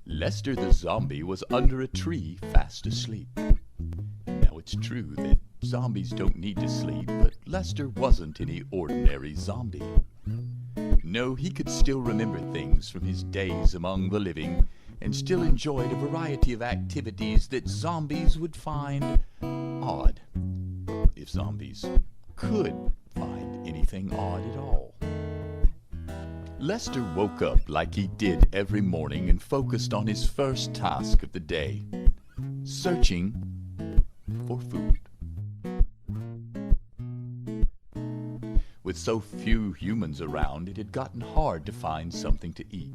Lester the zombie was under a tree fast asleep. Now it's true that zombies don't need to sleep, but Lester wasn't any ordinary zombie. No, he could still remember things from his days among the living, and still enjoyed a variety of activities that zombies would find odd, if zombies could find anything odd at all. Lester woke up like he did every morning and focused on his first task of the day, searching for food. With so few humans around, it had gotten hard to find something to eat.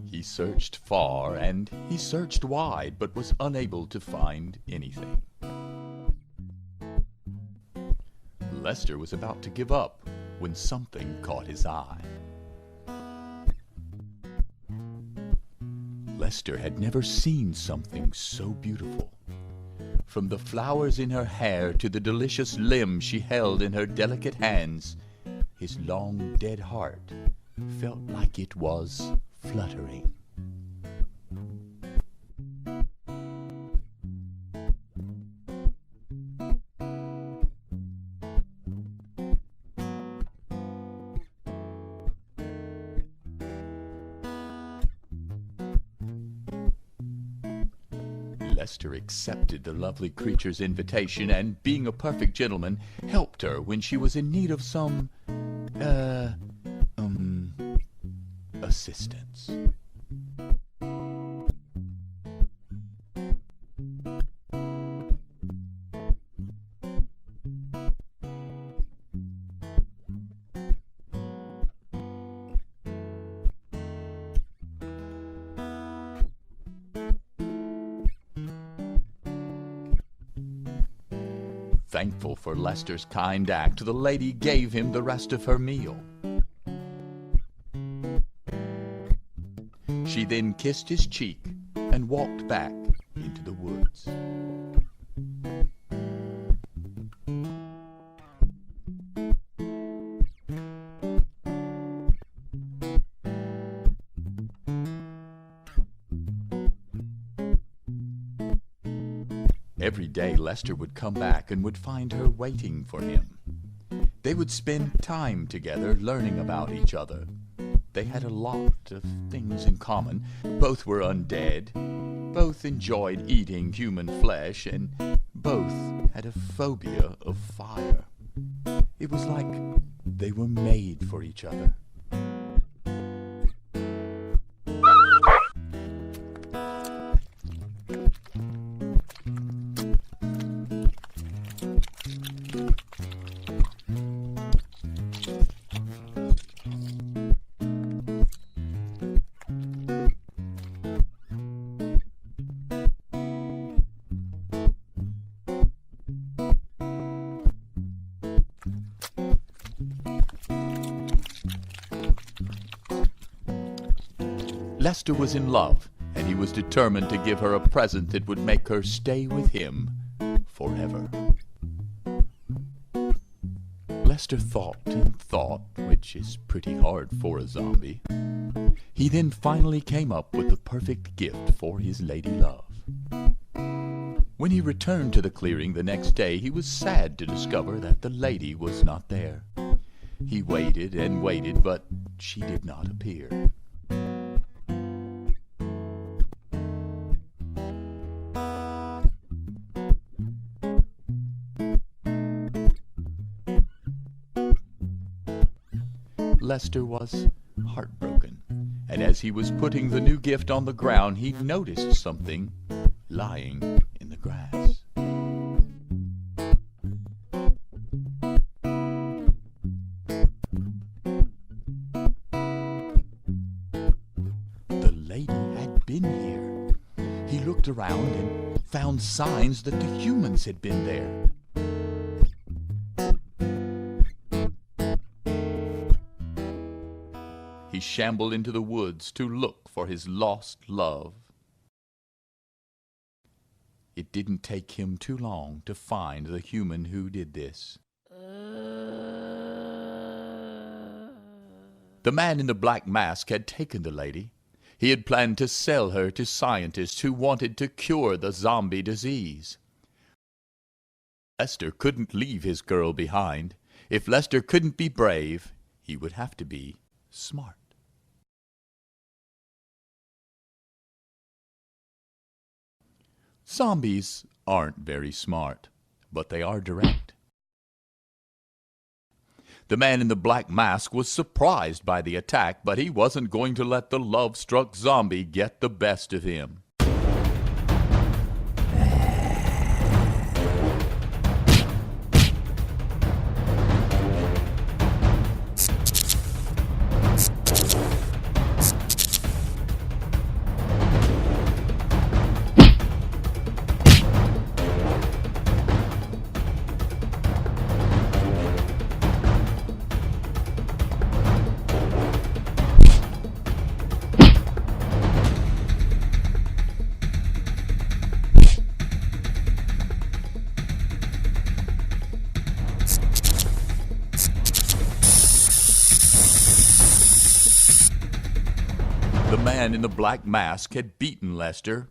He searched far and he searched wide, but was unable to find anything. Lester was about to give up when something caught his eye. Lester had never seen something so beautiful. From the flowers in her hair to the delicious limbs she held in her delicate hands, his long dead heart felt like it was fluttering. Lester accepted the lovely creature's invitation and, being a perfect gentleman, helped her when she was in need of some, assistance. Thankful for Lester's kind act, the lady gave him the rest of her meal. She then kissed his cheek and walked back into the woods. Every day Lester would come back and would find her waiting for him. They would spend time together learning about each other. They had a lot of things in common. Both were undead, both enjoyed eating human flesh, and both had a phobia of fire. It was like they were made for each other. Lester was in love, and he was determined to give her a present that would make her stay with him forever. Lester thought and thought, which is pretty hard for a zombie. He then finally came up with the perfect gift for his lady love. When he returned to the clearing the next day, he was sad to discover that the lady was not there. He waited and waited, but she did not appear. Lester was heartbroken, and as he was putting the new gift on the ground, he noticed something lying in the grass. The lady had been here. He looked around and found signs that the humans had been there. He shambled into the woods to look for his lost love. It didn't take him too long to find the human who did this. The man in the black mask had taken the lady. He had planned to sell her to scientists who wanted to cure the zombie disease. Lester couldn't leave his girl behind. If Lester couldn't be brave, he would have to be smart. Zombies aren't very smart, but they are direct. The man in the black mask was surprised by the attack, but he wasn't going to let the love-struck zombie get the best of him. The man in the black mask had beaten Lester,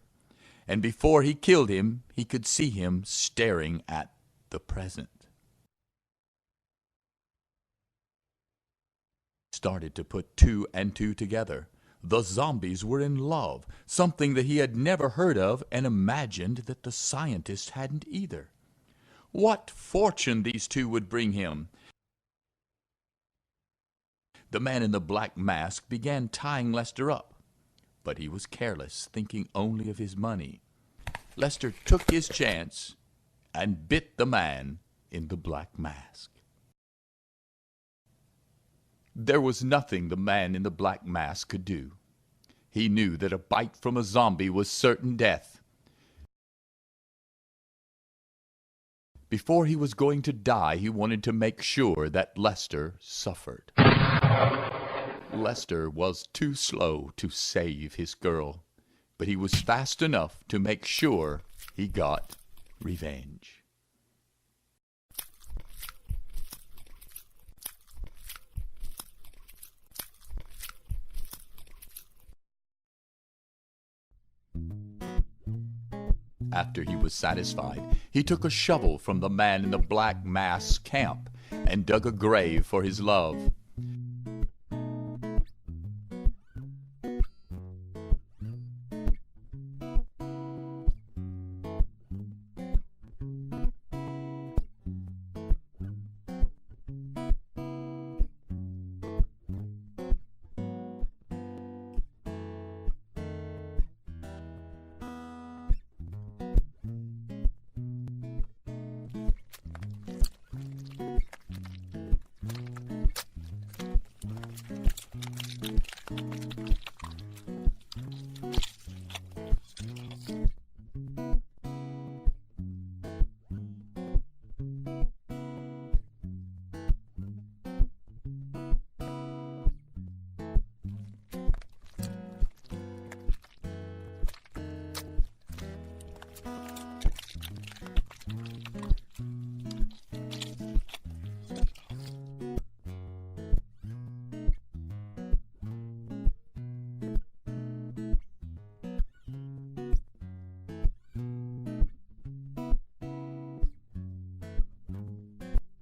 and before he killed him, he could see him staring at the present. Started to put two and two together. The zombies were in love, something that he had never heard of and imagined that the scientists hadn't either. What fortune these two would bring him! The man in the black mask began tying Lester up, but he was careless, thinking only of his money. Lester took his chance and bit the man in the black mask. There was nothing the man in the black mask could do. He knew that a bite from a zombie was certain death. Before he was going to die, he wanted to make sure that Lester suffered. Lester was too slow to save his girl, but he was fast enough to make sure he got revenge. After he was satisfied, he took a shovel from the man in the black mask's camp and dug a grave for his love.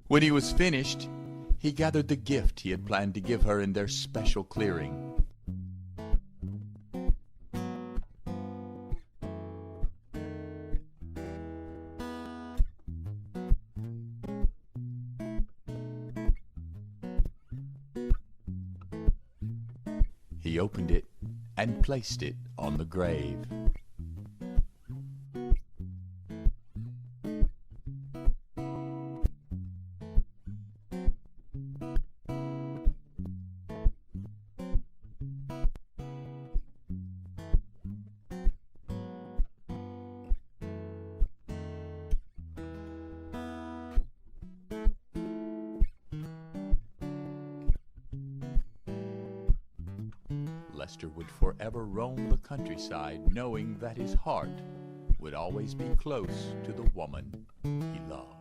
When he was finished, he gathered the gift he had planned to give her in their special clearing. He opened it and placed it on the grave. Lester would forever roam the countryside, knowing that his heart would always be close to the woman he loved.